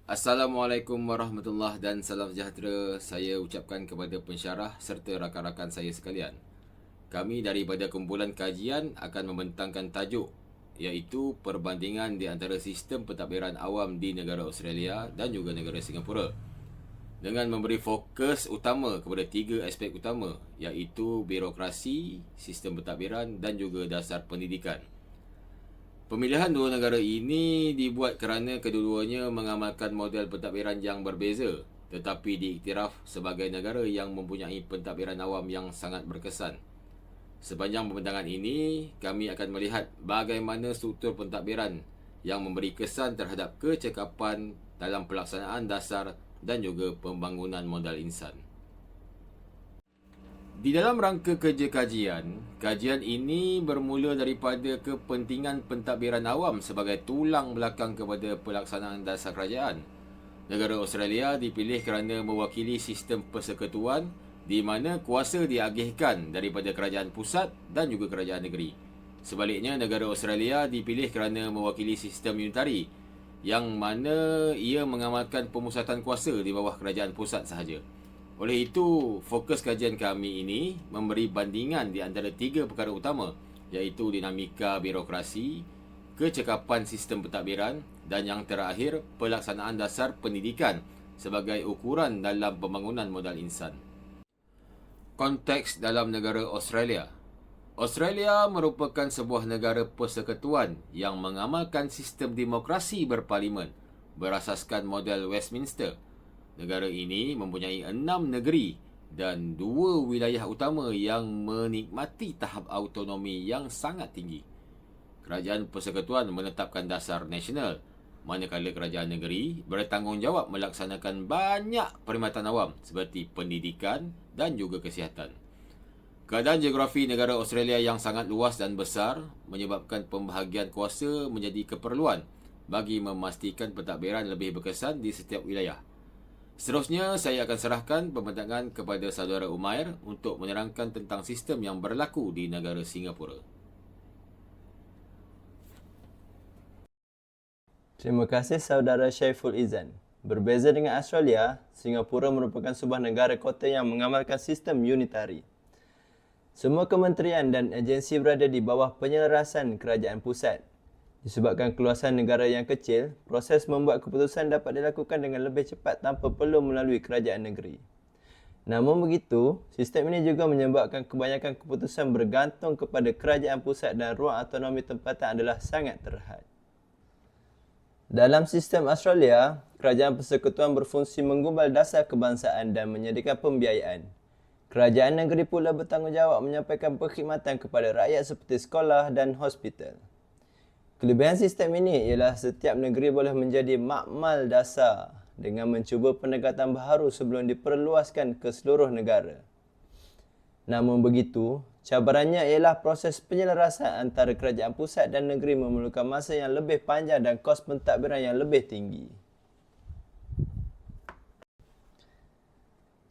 Assalamualaikum warahmatullahi dan salam sejahtera. Saya ucapkan kepada pensyarah serta rakan-rakan saya sekalian. Kami daripada kumpulan kajian akan membentangkan tajuk iaitu perbandingan di antara sistem pentadbiran awam di negara Australia dan juga negara Singapura. Dengan memberi fokus utama kepada tiga aspek utama iaitu birokrasi, sistem pentadbiran dan juga dasar pendidikan. Pemilihan dua negara ini dibuat kerana kedua-duanya mengamalkan model pentadbiran yang berbeza tetapi diiktiraf sebagai negara yang mempunyai pentadbiran awam yang sangat berkesan. Sepanjang pembentangan ini, kami akan melihat bagaimana struktur pentadbiran yang memberi kesan terhadap kecekapan dalam pelaksanaan dasar dan juga pembangunan modal insan. Di dalam rangka kerja kajian ini bermula daripada kepentingan pentadbiran awam sebagai tulang belakang kepada pelaksanaan dasar kerajaan. Negara Australia dipilih kerana mewakili sistem persekutuan di mana kuasa diagihkan daripada kerajaan pusat dan juga kerajaan negeri. Sebaliknya, negara Australia dipilih kerana mewakili sistem unitari yang mana ia mengamalkan pemusatan kuasa di bawah kerajaan pusat sahaja. Oleh itu, fokus kajian kami ini memberi bandingan di antara tiga perkara utama iaitu dinamika birokrasi, kecekapan sistem pentadbiran dan yang terakhir pelaksanaan dasar pendidikan sebagai ukuran dalam pembangunan modal insan. Konteks dalam negara Australia. Australia merupakan sebuah negara persekutuan yang mengamalkan sistem demokrasi berparlimen berasaskan model Westminster. Negara ini mempunyai 6 negeri dan 2 wilayah utama yang menikmati tahap autonomi yang sangat tinggi. Kerajaan persekutuan menetapkan dasar nasional, manakala kerajaan negeri bertanggungjawab melaksanakan banyak perkhidmatan awam seperti pendidikan dan juga kesihatan. Keadaan geografi negara Australia yang sangat luas dan besar menyebabkan pembahagian kuasa menjadi keperluan bagi memastikan pentadbiran lebih berkesan di setiap wilayah. Seterusnya, saya akan serahkan pembentangan kepada saudara Umair untuk menerangkan tentang sistem yang berlaku di negara Singapura. Terima kasih saudara Syaiful Izan. Berbeza dengan Australia, Singapura merupakan sebuah negara kota yang mengamalkan sistem unitari. Semua kementerian dan agensi berada di bawah penyelarasan kerajaan pusat. Disebabkan keluasan negara yang kecil, proses membuat keputusan dapat dilakukan dengan lebih cepat tanpa perlu melalui kerajaan negeri. Namun begitu, sistem ini juga menyebabkan kebanyakan keputusan bergantung kepada kerajaan pusat dan ruang autonomi tempatan adalah sangat terhad. Dalam sistem Australia, kerajaan persekutuan berfungsi menggumbal dasar kebangsaan dan menyediakan pembiayaan. Kerajaan negeri pula bertanggungjawab menyampaikan perkhidmatan kepada rakyat seperti sekolah dan hospital. Kelebihan sistem ini ialah setiap negeri boleh menjadi makmal dasar dengan mencuba pendekatan baharu sebelum diperluaskan ke seluruh negara. Namun begitu, cabarannya ialah proses penyelarasan antara kerajaan pusat dan negeri memerlukan masa yang lebih panjang dan kos pentadbiran yang lebih tinggi.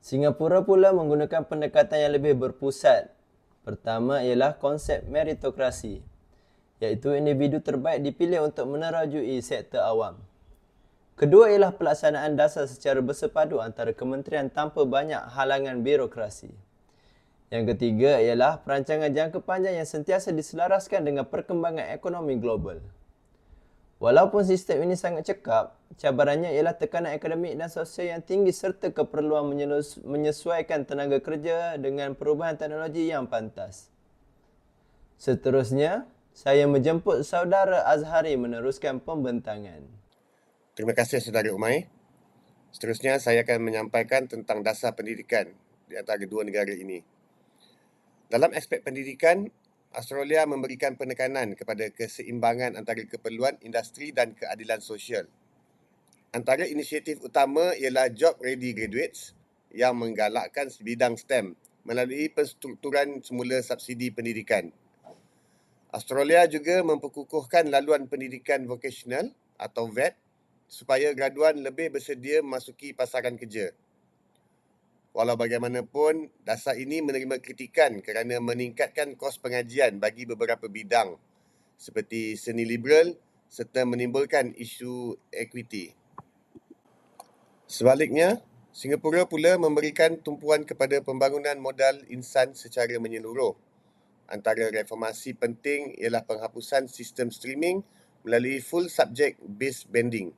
Singapura pula menggunakan pendekatan yang lebih berpusat. Pertama ialah konsep meritokrasi, iaitu individu terbaik dipilih untuk menerajui sektor awam. Kedua ialah pelaksanaan dasar secara bersepadu antara kementerian tanpa banyak halangan birokrasi. Yang ketiga ialah perancangan jangka panjang yang sentiasa diselaraskan dengan perkembangan ekonomi global. Walaupun sistem ini sangat cekap, cabarannya ialah tekanan akademik dan sosial yang tinggi serta keperluan menyesuaikan tenaga kerja dengan perubahan teknologi yang pantas. Seterusnya, saya menjemput saudara Azhari meneruskan pembentangan. Terima kasih saudara Umay. Seterusnya saya akan menyampaikan tentang dasar pendidikan di antara dua negara ini. Dalam aspek pendidikan, Australia memberikan penekanan kepada keseimbangan antara keperluan industri dan keadilan sosial. Antara inisiatif utama ialah Job Ready Graduates yang menggalakkan bidang STEM melalui penstrukturan semula subsidi pendidikan. Australia juga memperkukuhkan laluan pendidikan vocational atau VET supaya graduan lebih bersedia memasuki pasaran kerja. Walau bagaimanapun, dasar ini menerima kritikan kerana meningkatkan kos pengajian bagi beberapa bidang seperti seni liberal serta menimbulkan isu equity. Sebaliknya, Singapura pula memberikan tumpuan kepada pembangunan modal insan secara menyeluruh. Antara reformasi penting ialah penghapusan sistem streaming melalui full subject based banding.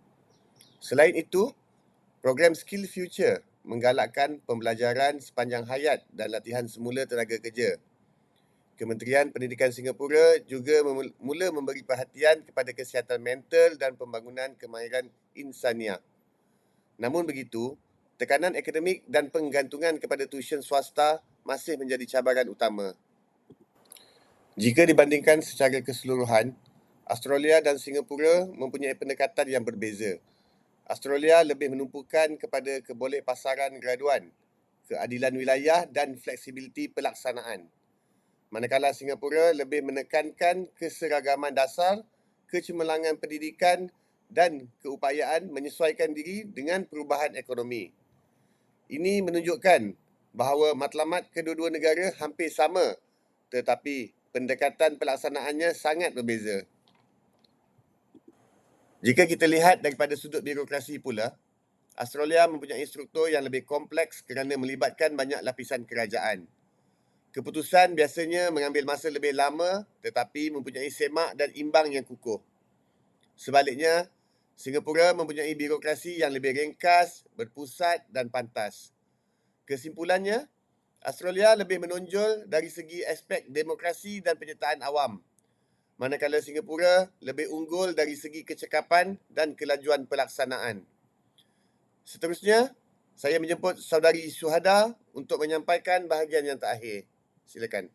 Selain itu, program Skill Future menggalakkan pembelajaran sepanjang hayat dan latihan semula tenaga kerja. Kementerian Pendidikan Singapura juga mula memberi perhatian kepada kesihatan mental dan pembangunan kemahiran insaniah. Namun begitu, tekanan akademik dan penggantungan kepada tuition swasta masih menjadi cabaran utama. Jika dibandingkan secara keseluruhan, Australia dan Singapura mempunyai pendekatan yang berbeza. Australia lebih menumpukan kepada kebolehpasaran graduan, keadilan wilayah dan fleksibiliti pelaksanaan. Manakala Singapura lebih menekankan keseragaman dasar, kecemerlangan pendidikan dan keupayaan menyesuaikan diri dengan perubahan ekonomi. Ini menunjukkan bahawa matlamat kedua-dua negara hampir sama, tetapi pendekatan pelaksanaannya sangat berbeza. Jika kita lihat daripada sudut birokrasi pula, Australia mempunyai struktur yang lebih kompleks kerana melibatkan banyak lapisan kerajaan. Keputusan biasanya mengambil masa lebih lama tetapi mempunyai semak dan imbang yang kukuh. Sebaliknya, Singapura mempunyai birokrasi yang lebih ringkas, berpusat dan pantas. Kesimpulannya, Australia lebih menonjol dari segi aspek demokrasi dan penyertaan awam, manakala Singapura lebih unggul dari segi kecekapan dan kelajuan pelaksanaan. Seterusnya, saya menjemput saudari Syuhada untuk menyampaikan bahagian yang terakhir. Silakan.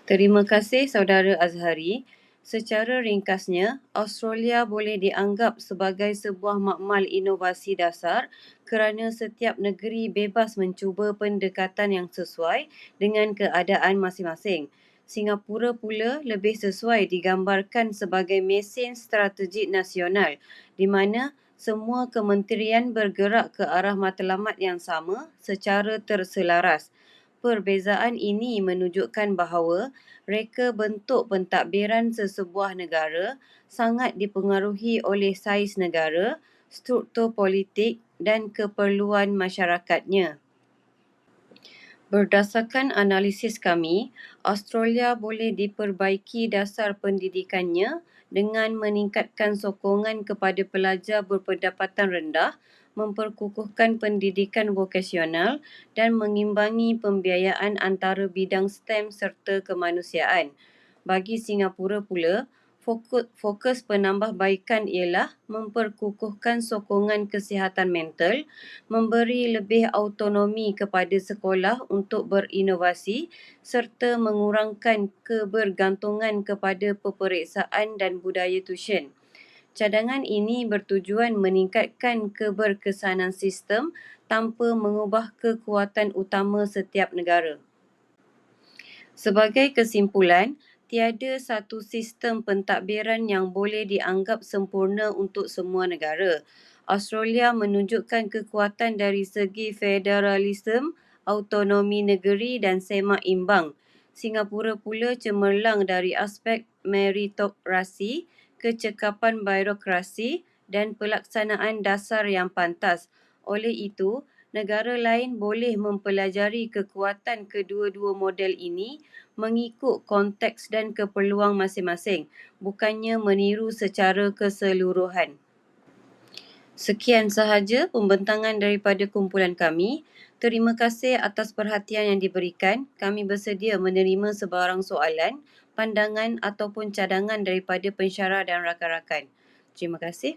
Terima kasih Saudara Azhari. Secara ringkasnya, Australia boleh dianggap sebagai sebuah makmal inovasi dasar kerana setiap negeri bebas mencuba pendekatan yang sesuai dengan keadaan masing-masing. Singapura pula lebih sesuai digambarkan sebagai mesin strategik nasional di mana semua kementerian bergerak ke arah matlamat yang sama secara terselaras. Perbezaan ini menunjukkan bahawa reka bentuk pentadbiran sesebuah negara sangat dipengaruhi oleh saiz negara, struktur politik dan keperluan masyarakatnya. Berdasarkan analisis kami, Australia boleh diperbaiki dasar pendidikannya dengan meningkatkan sokongan kepada pelajar berpendapatan rendah, memperkukuhkan pendidikan vokasional dan mengimbangi pembiayaan antara bidang STEM serta kemanusiaan. Bagi Singapura pula, fokus penambahbaikan ialah memperkukuhkan sokongan kesihatan mental, memberi lebih autonomi kepada sekolah untuk berinovasi serta mengurangkan kebergantungan kepada peperiksaan dan budaya tuition. Cadangan ini bertujuan meningkatkan keberkesanan sistem tanpa mengubah kekuatan utama setiap negara. Sebagai kesimpulan, tiada satu sistem pentadbiran yang boleh dianggap sempurna untuk semua negara. Australia menunjukkan kekuatan dari segi federalisme, autonomi negeri dan semak imbang. Singapura pula cemerlang dari aspek meritokrasi, kecekapan birokrasi dan pelaksanaan dasar yang pantas. Oleh itu, negara lain boleh mempelajari kekuatan kedua-dua model ini mengikut konteks dan keperluan masing-masing, bukannya meniru secara keseluruhan. Sekian sahaja pembentangan daripada kumpulan kami. Terima kasih atas perhatian yang diberikan. Kami bersedia menerima sebarang soalan, pandangan ataupun cadangan daripada pensyarah dan rakan-rakan. Terima kasih.